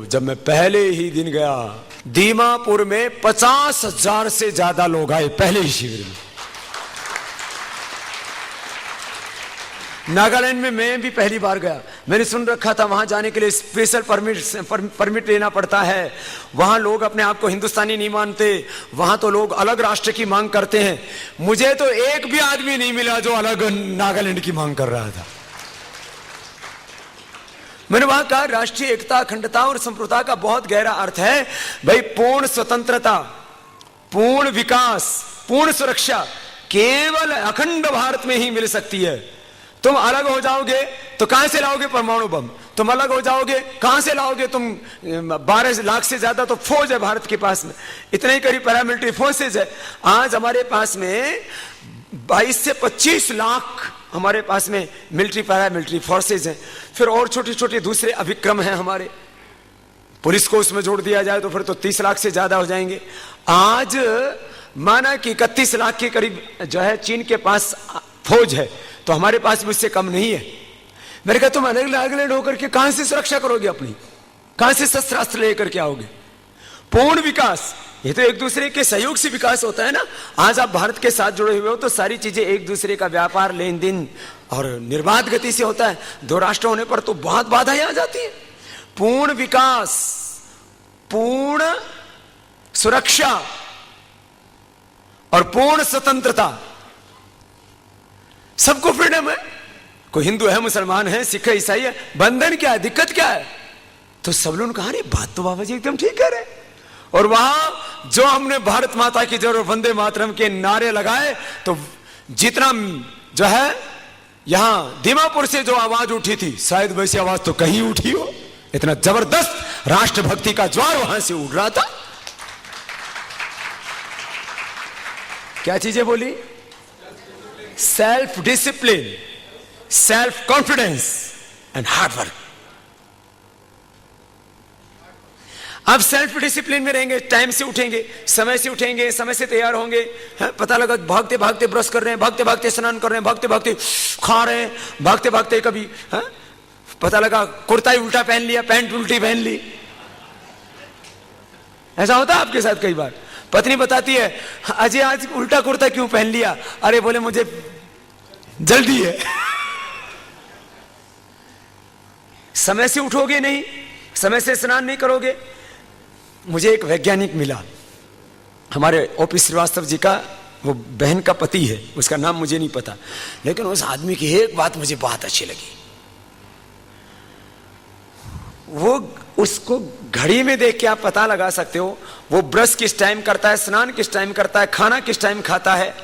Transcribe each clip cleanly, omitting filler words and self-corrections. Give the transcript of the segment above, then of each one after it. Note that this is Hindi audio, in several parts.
जब मैं पहले ही दिन गया, दीमापुर में 50,000 से ज्यादा लोग आए पहले ही शिविर में। नागालैंड में मैं भी पहली बार गया। मैंने सुन रखा था वहां जाने के लिए स्पेशल परमिट लेना पड़ता है, वहां लोग अपने आप को हिंदुस्तानी नहीं मानते, वहां तो लोग अलग राष्ट्र की मांग करते हैं। मुझे तो एक भी आदमी नहीं मिला जो अलग नागालैंड की मांग कर रहा था। मैंने वहां कहा राष्ट्रीय एकता, अखंडता और संप्रभुता का बहुत गहरा अर्थ है भाई। पूर्ण स्वतंत्रता, पूर्ण विकास, पूर्ण सुरक्षा केवल अखंड भारत में ही मिल सकती है। तुम अलग हो जाओगे तो कहां से लाओगे परमाणु बम? तुम अलग हो जाओगे कहां से लाओगे? तुम 12 लाख से ज्यादा तो फौज है भारत के पास में, इतने ही करीब पैरामिलिट्री फोर्सेज है। आज हमारे पास में 22 से 25 लाख हमारे पास में मिलिट्री पैरामिलिट्री फोर्सेज हैं। फिर और छोटे छोटे दूसरे अभिक्रम हैं हमारे, पुलिस को उसमें जोड़ दिया जाए तो फिर तो 30 लाख से ज्यादा हो जाएंगे। आज माना कि 31 लाख के करीब जो है चीन के पास फौज है, तो हमारे पास भी उससे कम नहीं है। मैंने कहा तुम अलग अलग होकर के कहां से सुरक्षा करोगे अपनी? कहां से शस्त्र अस्त्र लेकर के आओगे? पूर्ण विकास, ये तो एक दूसरे के सहयोग से विकास होता है ना। आज आप भारत के साथ जुड़े हुए हो तो सारी चीजें एक दूसरे का व्यापार, लेन देन और निर्बाध गति से होता है। दो राष्ट्र होने पर तो बहुत बाधाएं आ जाती है। पूर्ण विकास, पूर्ण सुरक्षा और पूर्ण स्वतंत्रता, सबको फ्रीडम है। कोई हिंदू है, मुसलमान है, सिख है, ईसाई है, बंधन क्या है, दिक्कत क्या है? तो सब लोगों ने कहा नहीं, बात तो बाबा जी एकदम ठीक कह रहे। और वहां जो हमने भारत माता की जय और वंदे मातरम के नारे लगाए, तो जितना जो है यहां दीमापुर से जो आवाज उठी थी, शायद वैसी आवाज तो कहीं उठी हो। इतना जबरदस्त राष्ट्रभक्ति का ज्वार वहां से उठ रहा था। क्या चीजें बोली? Self discipline, self confidence and hard work. अब सेल्फ डिसिप्लिन में रहेंगे, टाइम से उठेंगे, समय से उठेंगे, समय से तैयार होंगे। पता लगा भागते भागते ब्रश कर रहे हैं, भागते भागते स्नान कर रहे हैं, भागते भागते खा रहे हैं, भागते भागते कभी पता लगा कुर्ता ही उल्टा पहन लिया, पैंट उल्टी पहन ली। ऐसा होता है आपके साथ कई बार। पत्नी बताती है अजय आज उल्टा कुर्ता क्यों पहन लिया? अरे बोले मुझे जल्दी है। समय से उठोगे नहीं, समय से स्नान नहीं करोगे। मुझे एक वैज्ञानिक मिला, हमारे ओपी श्रीवास्तव जी का वो बहन का पति है, उसका नाम मुझे नहीं पता, लेकिन उस आदमी की एक बात मुझे बहुत अच्छी लगी। वो उसको घड़ी में देख के आप पता लगा सकते हो वो ब्रश किस टाइम करता है, स्नान किस टाइम करता है, खाना किस टाइम खाता है,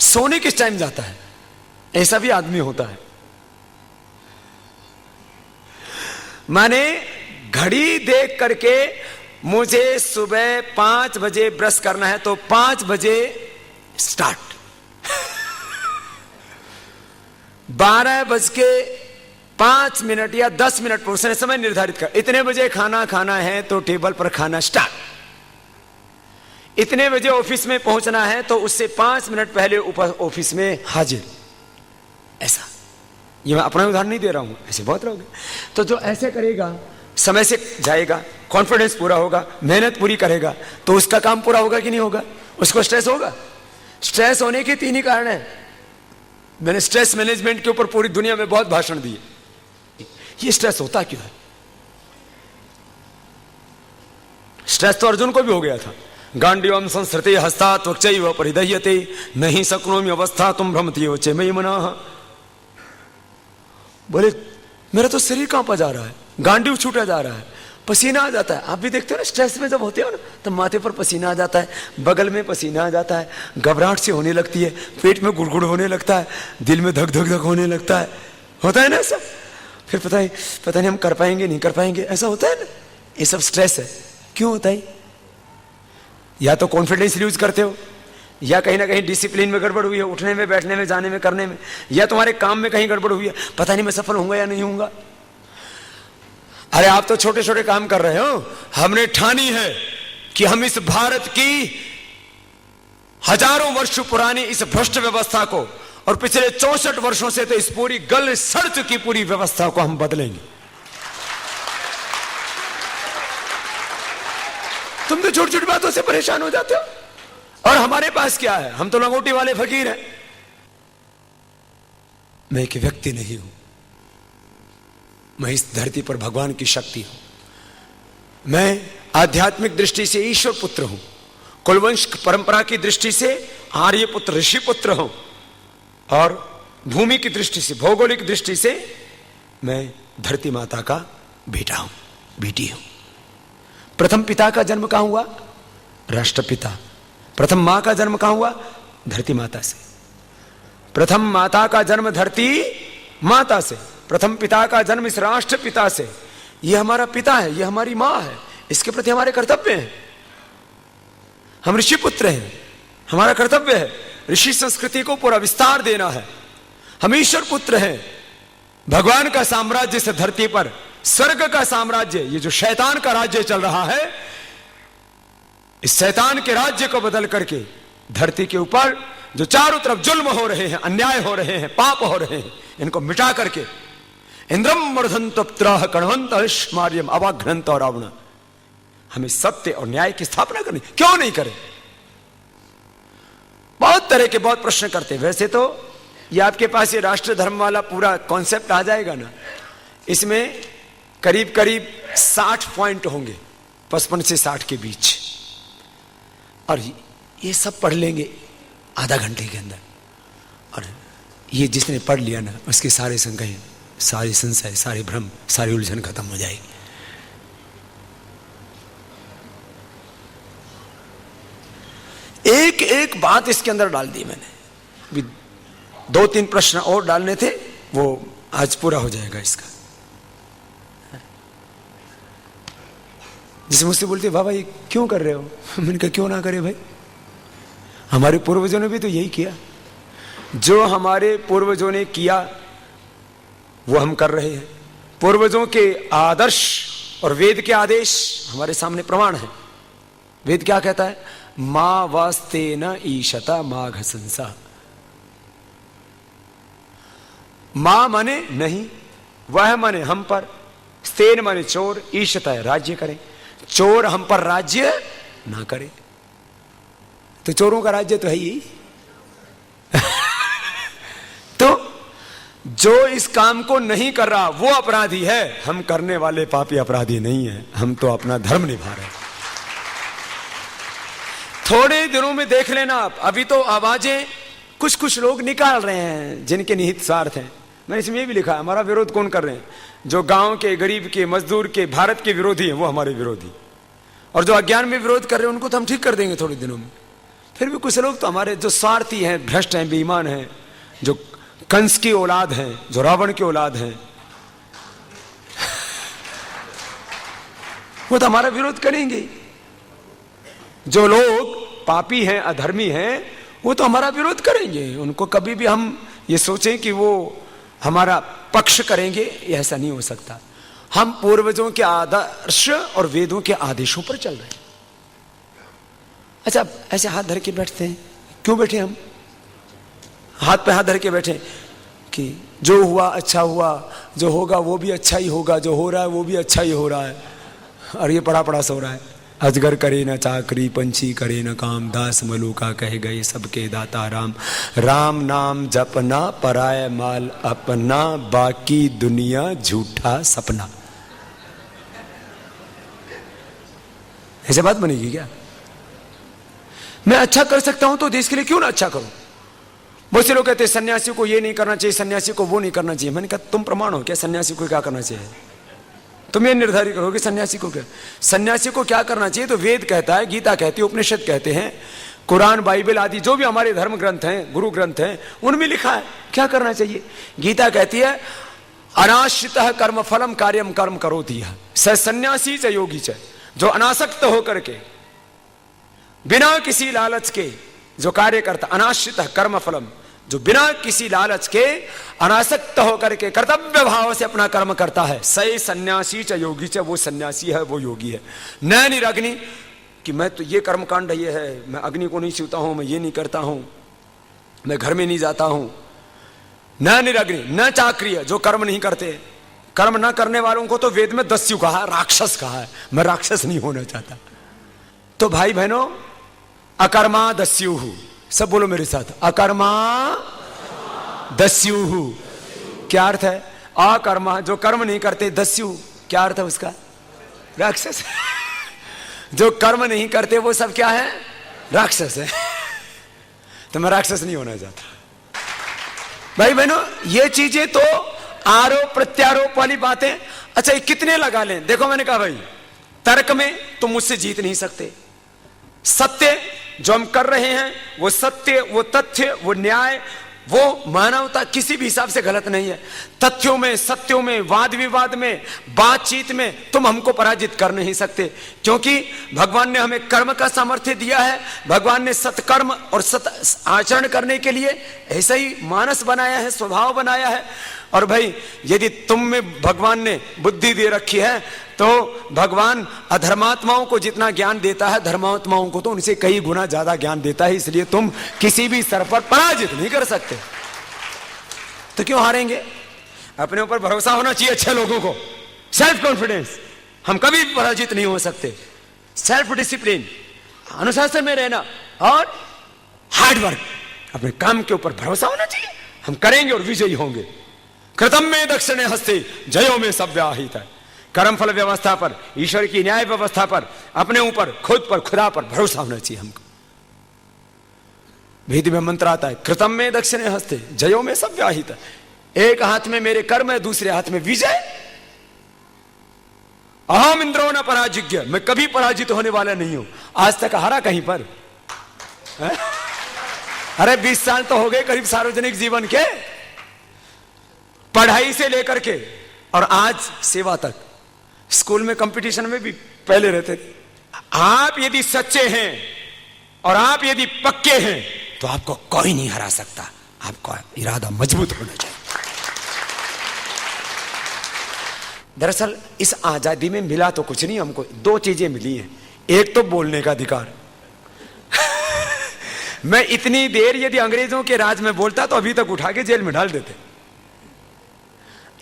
सोने किस टाइम जाता है। ऐसा भी आदमी होता है। माने घड़ी देख करके मुझे सुबह 5 बजे ब्रश करना है तो 5 बजे स्टार्ट, 12:05 या 10 मिनट पर उसने समय निर्धारित कर, इतने बजे खाना खाना है तो टेबल पर खाना स्टार्ट, इतने बजे ऑफिस में पहुंचना है तो उससे 5 मिनट पहले ऑफिस में हाजिर। ऐसा, ये मैं अपना उदाहरण नहीं दे रहा हूं, ऐसे बहुत लोग हैं। तो जो ऐसे करेगा, समय से जाएगा, कॉन्फिडेंस पूरा होगा, मेहनत पूरी करेगा, तो उसका काम पूरा होगा कि नहीं होगा? उसको स्ट्रेस होगा। स्ट्रेस होने के 3 ही कारण हैं। मैंने स्ट्रेस मैनेजमेंट के ऊपर पूरी दुनिया में बहुत भाषण दिए। ये स्ट्रेस होता क्यों है? स्ट्रेस तो अर्जुन को भी हो गया था। गांडीवम संस्कृति हस्ता त्वचैव परिदह्यते नहीं शक्नोमि अवस्था तुम भ्रमति वचे मयि मनः। बोले मेरा तो शरीर कांपा जा रहा है, गांडीव छूटा जा रहा है, पसीना आ जाता है। आप भी देखते हो ना, स्ट्रेस में जब होते हो ना तो माथे पर पसीना आ जाता है, बगल में पसीना आ जाता है, घबराहट से होने लगती है, पेट में गुड़गुड़ होने लगता है, दिल में धक धक धक होने लगता है। होता है ना ऐसा? फिर पता नहीं हम कर पाएंगे नहीं कर पाएंगे, ऐसा होता है ना। ये सब स्ट्रेस है। क्यों होता है? या तो कॉन्फिडेंस लूज करते हो, या कहीं ना कहीं डिसिप्लिन में गड़बड़ हुई है, उठने में, बैठने में, जाने में, करने में, या तुम्हारे काम में कहीं गड़बड़ हुई है, पता नहीं मैं सफल होऊंगा या नहीं होऊंगा। अरे आप तो छोटे छोटे काम कर रहे हो, हमने ठानी है कि हम इस भारत की हजारों वर्ष पुरानी इस भ्रष्ट व्यवस्था को और पिछले 64 वर्षों से तो इस पूरी गल सड़ चुकी पूरी व्यवस्था को हम बदलेंगे। तुम तो छोटी छोटी बातों से परेशान हो जाते हो। और हमारे पास क्या है, हम तो लंगोटी वाले फकीर हैं। मैं एक व्यक्ति नहीं हूं, मैं इस धरती पर भगवान की शक्ति हूं। मैं आध्यात्मिक दृष्टि से ईश्वर पुत्र हूं, कुलवंश परंपरा की दृष्टि से आर्य पुत्र ऋषि पुत्र हूं, और भूमि की दृष्टि से भौगोलिक दृष्टि से मैं धरती माता का बेटा हूं, बेटी हूं। प्रथम पिता का जन्म कहां हुआ? राष्ट्रपिता। प्रथम मां का जन्म कहां हुआ? धरती माता से। प्रथम माता का जन्म धरती माता से, प्रथम पिता का जन्म इस राष्ट्र पिता से। यह हमारा पिता है, यह हमारी मां है, इसके प्रति हमारे कर्तव्य हैं। हम ऋषि पुत्र हैं, हमारा कर्तव्य है ऋषि संस्कृति को पूरा विस्तार देना है। हम ईश्वर पुत्र हैं, भगवान का साम्राज्य से धरती पर स्वर्ग का साम्राज्य, ये जो शैतान का राज्य चल रहा है, इस शैतान के राज्य को बदल करके धरती के ऊपर जो चारों तरफ जुल्म हो रहे हैं, अन्याय हो रहे हैं, पाप हो रहे हैं, इनको मिटा करके इंद्रम वर्धन्त त्रह कणवंत हर्षमार्यम अवाघ्नंत और रावण, हमें सत्य और न्याय की स्थापना करनी। क्यों नहीं करें? बहुत तरह के बहुत प्रश्न करते हैं। वैसे तो ये आपके पास ये राष्ट्र धर्म वाला पूरा कॉन्सेप्ट आ जाएगा ना, इसमें करीब करीब 60 पॉइंट होंगे, 55 से 60 के बीच, और ये सब पढ़ लेंगे आधा घंटे के अंदर। और ये जिसने पढ़ लिया ना, उसके सारे संशय, सारे संशय, सारे भ्रम, सारी उलझन खत्म हो जाएगी। एक एक बात इसके अंदर डाल दी मैंने। 2-3 प्रश्न और डालने थे, वो आज पूरा हो जाएगा इसका। जिसे मुझसे बोलते बाबा ये क्यों कर रहे हो? मैंने कहा क्यों ना करे भाई, हमारे पूर्वजों ने भी तो यही किया। जो हमारे पूर्वजों ने किया वो हम कर रहे हैं। पूर्वजों के आदर्श और वेद के आदेश हमारे सामने प्रमाण है। वेद क्या कहता है? मां वास्ते न ईशता माघ संसा। मां माने नहीं, वह माने हम पर, स्तेन माने चोर, ईशता है राज्य करें। चोर हम पर राज्य ना करे, तो चोरों का राज्य तो है ही। तो जो इस काम को नहीं कर रहा वो अपराधी है, हम करने वाले पापी अपराधी नहीं है। हम तो अपना धर्म निभा रहे हैं। थोड़े दिनों में देख लेना आप, अभी तो आवाजें कुछ कुछ लोग निकाल रहे हैं जिनके निहित स्वार्थ हैं। मैंने इसमें ये भी लिखा, हमारा विरोध कौन कर रहे हैं? जो गांव के, गरीब के, मजदूर के, भारत के विरोधी हैं वो हमारे विरोधी, और जो अज्ञान में विरोध कर रहे हैं उनको तो हम ठीक कर देंगे थोड़े दिनों में। फिर भी कुछ लोग तो हमारे जो स्वार्थी हैं, भ्रष्ट हैं, बेईमान हैं, जो कंस की औलाद हैं, जो रावण की औलाद हैं, वो तो हमारा विरोध करेंगे। जो लोग पापी हैं, अधर्मी हैं, वो तो हमारा विरोध करेंगे। उनको कभी भी हम ये सोचें कि वो हमारा पक्ष करेंगे, ऐसा नहीं हो सकता। हम पूर्वजों के आदर्श और वेदों के आदेशों पर चल रहे हैं। अच्छा, ऐसे हाथ धर के बैठते हैं, क्यों बैठे? हम हाथ पे हाथ धर के बैठे कि जो हुआ अच्छा हुआ, जो होगा वो भी अच्छा ही होगा, जो हो रहा है वो भी अच्छा ही हो रहा है, और ये पड़ा पड़ा सो रहा है। अजगर करे न चाकरी, पंछी करे न काम, दास मलूका कह गए सबके दाता राम। राम नाम जपना पराय माल अपना, बाकी दुनिया झूठा सपना। ऐसे बात बनेगी क्या? मैं अच्छा कर सकता हूं तो देश के लिए क्यों ना अच्छा करूं? बहुत से लोग कहते हैं सन्यासी को ये नहीं करना चाहिए, सन्यासी को वो नहीं करना चाहिए। मैंने कहा तुम प्रमाण हो क्या सन्यासी को क्या करना चाहिए? तुम ये निर्धारित करो कि सन्यासी को क्या, सन्यासी को क्या करना चाहिए। तो वेद कहता है, गीता कहती है, उपनिषद कहते हैं, कुरान, बाइबल आदि जो भी हमारे धर्म ग्रंथ हैं, गुरु ग्रंथ हैं, उनमें लिखा है क्या करना चाहिए। गीता कहती है अनाश्रितः कर्म फलम कार्यम कर्म करोति यः स सन्यासी च योगी च। जो अनासक्त होकर के, बिना किसी लालच के जो कार्य करता, अनाश्रितः कर्म फलम, जो बिना किसी लालच के अनासक्त होकर के कर्तव्य भाव से अपना कर्म करता है, सही सन्यासी च योगी च, वो सन्यासी है, वो योगी है। न निरग्नि, कि मैं तो ये कर्मकांड ये है, मैं अग्नि को नहीं छूता हूं, मैं ये नहीं करता हूं, मैं घर में नहीं जाता हूं। न निरग्नि न चाक्रिय, जो कर्म नहीं करते। कर्म न करने वालों को तो वेद में दस्यु कहा है, राक्षस कहा है। मैं राक्षस नहीं होना चाहता। तो भाई बहनों, अकर्मा दस्युहु, सब बोलो मेरे साथ, अकर्मा दस्युहु। क्या अर्थ है? अकर्मा जो कर्म नहीं करते, दस्यु क्या अर्थ है उसका? राक्षस। जो कर्म नहीं करते वो सब क्या है? राक्षस है। तो मैं राक्षस नहीं होना चाहता। भाई बहनों, ये चीजें तो आरोप प्रत्यारोप वाली बातें। अच्छा, ये कितने लगा लें? देखो मैंने कहा भाई, तर्क में तुम मुझसे जीत नहीं सकते। सत्य जो हम कर रहे हैं वो सत्य, वो तथ्य, वो न्याय, वो मानवता किसी भी हिसाब से गलत नहीं है। तथ्यों में, सत्यों में, वाद विवाद में, बातचीत में तुम हमको पराजित कर नहीं सकते, क्योंकि भगवान ने हमें कर्म का सामर्थ्य दिया है। भगवान ने सत्कर्म और सत आचरण करने के लिए ऐसा ही मानस बनाया है, स्वभाव बनाया है। और भाई, यदि तुम में भगवान ने बुद्धि दे रखी है तो भगवान अधर्मात्माओं को जितना ज्ञान देता है, धर्मात्माओं को तो उनसे कई गुना ज्यादा ज्ञान देता है। इसलिए तुम किसी भी स्तर पर पराजित नहीं कर सकते। तो क्यों हारेंगे? अपने ऊपर भरोसा होना चाहिए अच्छे लोगों को, सेल्फ कॉन्फिडेंस। हम कभी पराजित नहीं हो सकते। सेल्फ डिसिप्लिन, अनुशासन में रहना और हार्ड वर्क, अपने काम के ऊपर भरोसा होना चाहिए। हम करेंगे और विजयी होंगे। कृतम में दक्षिणे हस्ते जयो में सव्याहित है। कर्मफल व्यवस्था पर, ईश्वर की न्याय व्यवस्था पर, अपने ऊपर, खुद पर, खुदा पर भरोसा होना चाहिए हमको। वेद में मंत्र आता है, कृतम में दक्षिणे हस्ते जयो में सव्याहित है। एक हाथ में मेरे कर्म है, दूसरे हाथ में विजय। अहम इंद्रो न पराजिज्ञ, मैं कभी पराजित होने वाला नहीं हूं। आज तक हारा कहीं पर? अरे 20 साल तो हो गए करीब सार्वजनिक जीवन के, पढ़ाई से लेकर के और आज सेवा तक। स्कूल में कंपटीशन में भी पहले रहते थे। आप यदि सच्चे हैं और आप यदि पक्के हैं तो आपको कोई नहीं हरा सकता। आपका इरादा मजबूत होना चाहिए। दरअसल इस आजादी में मिला तो कुछ नहीं, हमको दो चीजें मिली हैं। एक तो बोलने का अधिकार। मैं इतनी देर यदि अंग्रेजों के राज में बोलता तो अभी तक उठा के जेल में डाल देते।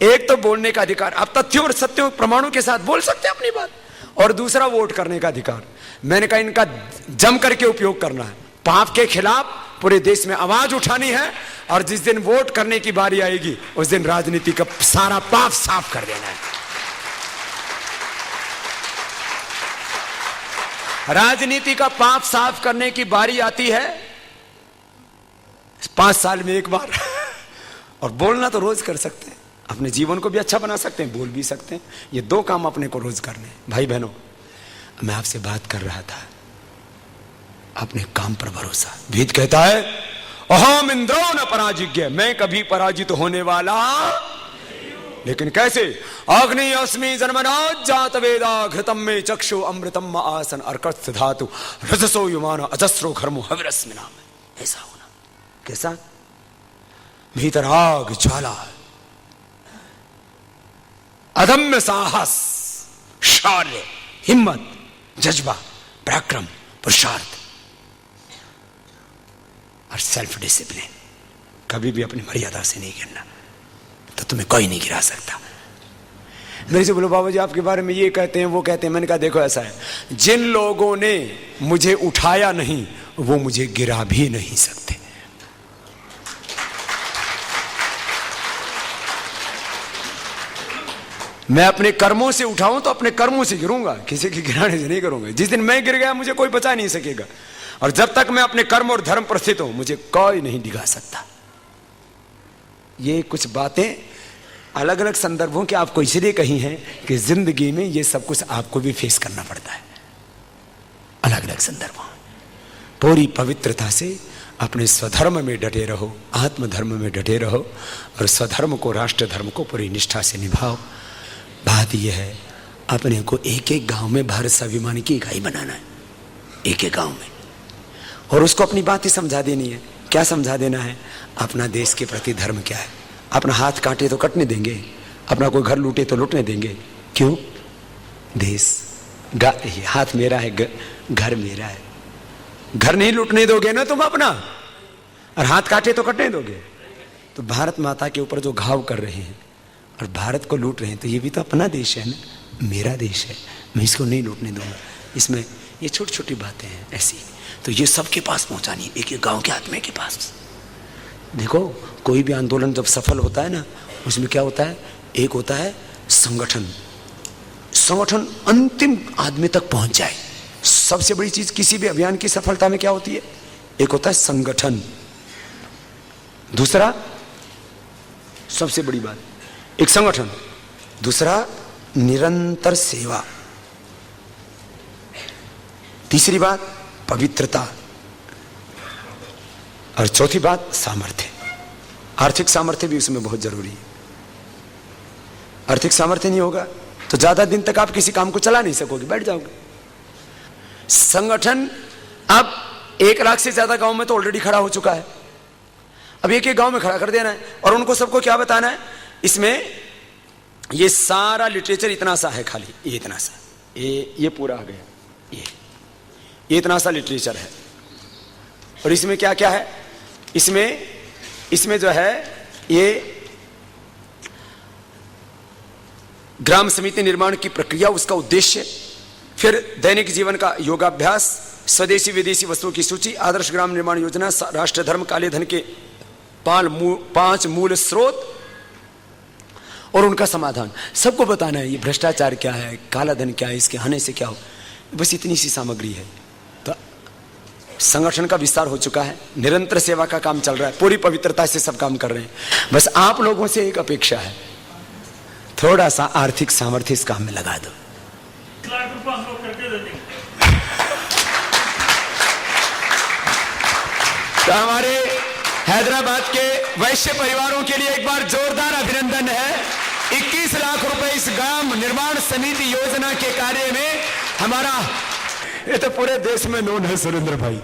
एक तो बोलने का अधिकार, आप तथ्यों और सत्यों प्रमाणों के साथ बोल सकते हैं अपनी बात। और दूसरा वोट करने का अधिकार। मैंने कहा इनका जम करके उपयोग करना है। पाप के खिलाफ पूरे देश में आवाज उठानी है, और जिस दिन वोट करने की बारी आएगी उस दिन राजनीति का सारा पाप साफ कर देना है। राजनीति का पाप साफ करने की बारी आती है 5 साल में एक बार। और बोलना तो रोज कर सकते हैं, अपने जीवन को भी अच्छा बना सकते हैं, बोल भी सकते हैं। ये दो काम अपने को रोज करने हैं। भाई बहनों, मैं आपसे बात कर रहा था अपने काम पर भरोसा। वेद कहता है, अहम इंद्रो न पराजिज्ञ, मैं कभी पराजित होने वाला। लेकिन कैसे? अग्नि अस्मि जन्मनात् जात वेदा, घृतम में चक्षु अमृतम आसन अर्कस्थ धातु रजसो युमान अजस्रो घर्मो हविरस्मिना। ऐसा होना कैसा? भीतर आग ज्वाला, अदम्य साहस, शौर्य, हिम्मत, जज्बा, पराक्रम, पुरुषार्थ और सेल्फ डिसिप्लिन। कभी भी अपनी मर्यादा से नहीं गिरना, तो तुम्हें कोई नहीं गिरा सकता। मेरे से बोलो, बाबा जी आपके बारे में ये कहते हैं वो कहते हैं। मैंने कहा देखो ऐसा है, जिन लोगों ने मुझे उठाया नहीं वो मुझे गिरा भी नहीं सकते। मैं अपने कर्मों से उठाऊं तो अपने कर्मों से गिरूंगा, किसी के गिराने से नहीं करूंगा। जिस दिन मैं गिर गया मुझे कोई बचा नहीं सकेगा। और जब तक मैं अपने कर्म और धर्म पर स्थित हूं मुझे कोई नहीं डिगा सकता। ये कुछ बातें अलग अलग संदर्भों के आपको इसलिए कही हैं कि जिंदगी में ये सब कुछ आपको भी फेस करना पड़ता है। अलग अलग संदर्भों पूरी पवित्रता से अपने स्वधर्म में डटे रहो, आत्मधर्म में डटे रहो और स्वधर्म को, राष्ट्र धर्म को पूरी निष्ठा से निभाओ। बात यह है, अपने को एक एक गांव में भारत स्वाभिमान की इकाई बनाना है, एक एक गांव में। और उसको अपनी बात ही समझा देनी है। क्या समझा देना है? अपना देश के प्रति धर्म क्या है। अपना हाथ काटे तो कटने देंगे, अपना कोई घर लूटे तो लूटने देंगे। क्यों? देश, हाथ मेरा है, घर मेरा है। घर नहीं लूटने दोगे ना तुम अपना, और हाथ काटे तो कटने दोगे। तो भारत माता के ऊपर जो घाव कर रहे हैं और भारत को लूट रहे हैं, तो ये भी तो अपना देश है ना, मेरा देश है। मैं इसको नहीं लूटने दूंगा। इसमें ये छोटी छोटी बातें हैं ऐसी, तो ये सबके पास पहुंचानी, एक एक गांव के आदमी के पास। देखो कोई भी आंदोलन जब सफल होता है ना, उसमें क्या होता है, एक होता है संगठन, संगठन अंतिम आदमी तक पहुंच जाए। सबसे बड़ी चीज किसी भी अभियान की सफलता में क्या होती है, एक होता है संगठन, दूसरा सबसे बड़ी बात एक संगठन, दूसरा निरंतर सेवा, तीसरी बात पवित्रता, और चौथी बात सामर्थ्य। आर्थिक सामर्थ्य भी उसमें बहुत जरूरी है। आर्थिक सामर्थ्य नहीं होगा तो ज्यादा दिन तक आप किसी काम को चला नहीं सकोगे, बैठ जाओगे। संगठन अब 1 लाख से ज्यादा गांव में तो ऑलरेडी खड़ा हो चुका है, अब एक एक गांव में खड़ा कर देना है, और उनको सबको क्या बताना है, इसमें ये सारा लिटरेचर इतना सा है, खाली ये इतना सा, ये पूरा आ गया, ये इतना सा लिटरेचर है। और इसमें क्या क्या है, इसमें जो है ये ग्राम समिति निर्माण की प्रक्रिया, उसका उद्देश्य, फिर दैनिक जीवन का योगाभ्यास, स्वदेशी विदेशी वस्तुओं की सूची, आदर्श ग्राम निर्माण योजना, राष्ट्र धर्म, काले धन के 5 मूल स्रोत और उनका समाधान, सबको बताना है। ये भ्रष्टाचार क्या है, काला धन क्या है, इसके हानि से क्या हो, बस इतनी सी सामग्री है। तो संगठन का विस्तार हो चुका है, निरंतर सेवा का काम चल रहा है, पूरी पवित्रता से सब काम कर रहे हैं। बस आप लोगों से एक अपेक्षा है, थोड़ा सा आर्थिक सामर्थ्य इस काम में लगा दो। तो हमारे हैदराबाद के वैश्य परिवारों के लिए एक बार जोरदार अभिनंदन है। 21 लाख रुपए इस ग्राम निर्माण समिति योजना के कार्य में हमारा, ये तो पूरे देश में नोन है सुरेंद्र भाई।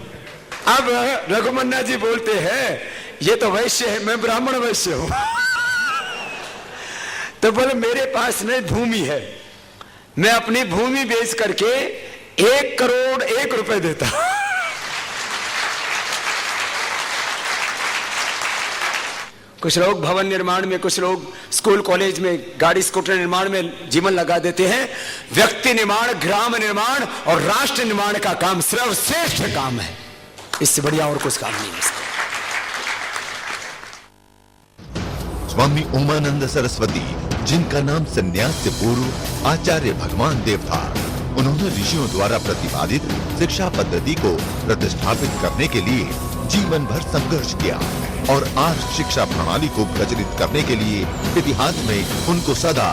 अब रघुमन्ना जी बोलते हैं ये तो वैश्य है, मैं ब्राह्मण वैश्य हूं तो बोले मेरे पास नहीं भूमि है, मैं अपनी भूमि बेच करके 1 करोड़ 1 रुपए देता। कुछ लोग भवन निर्माण में, कुछ लोग स्कूल कॉलेज में, गाड़ी स्कूटर निर्माण में जीवन लगा देते हैं। व्यक्ति निर्माण, ग्राम निर्माण और राष्ट्र निर्माण का काम सर्वश्रेष्ठ काम है, इससे बढ़िया और कुछ काम नहीं है। स्वामी उमानंद सरस्वती, जिनका नाम संन्यास से पूर्व आचार्य भगवान देव था, उन्होंने ऋषियों द्वारा प्रतिपादित शिक्षा पद्धति को प्रतिष्ठापित करने के लिए जीवन भर संघर्ष किया और आज शिक्षा प्रणाली को प्रचलित करने के लिए इतिहास में उनको सदा